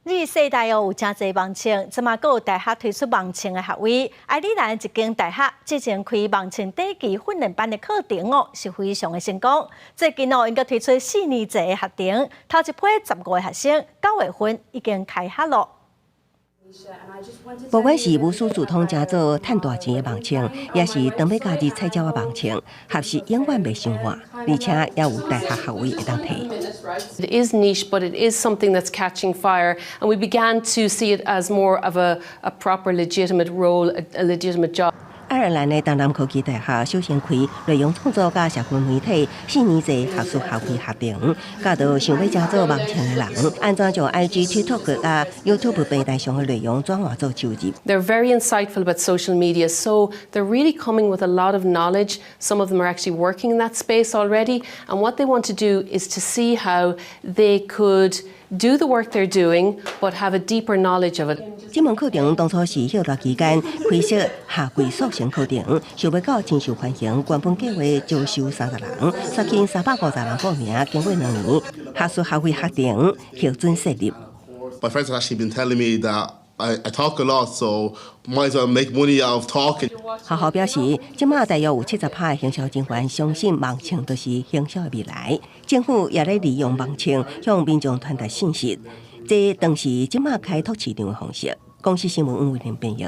世代有真侪网青，即马阁有大学推出网青的学位。爱尔兰一间大学之前开网青第一期训练班的课程是非常的成功。最近应该推出4年制的课程，头一批15个学生9月份已经开学了。 不管是无师自通真做赚大钱的网青，也是当要加入菜鸟的网青，学习永远袂伤晚，而且也有大学学位会当摕。It is niche, but it is something that's catching fire, and we began to see it as more of a proper, legitimate role, a legitimate job. 爱尔兰的东南科技大学首先开内容创作甲社群媒体4年制学术学位课程，教导想要加做网青的人，安怎将 IG、TikTok 甲 YouTube 平台上的内容转换做收入。They're very insightful about social media, so they're really coming with a lot of knowledge. Some of them are actually working in that space already, and what they want to do is to see how they could do the work they're doing, but have a deeper knowledge of it. 这门课程当初是休假期间开设夏季速成课程，想要到真受欢迎，原本计划招收30人，刷新350人报名，经过2年，学术学位课程核准设立。My friends have actually been telling me that I talk a lot, so might as well make money out of talking. 学校表示，即马大约有70%的行销人员相信网青就是行销的未来，政府也在利用网青向民众传达信息，这当是即马开拓市场的方式。公司新闻黄伟玲编译。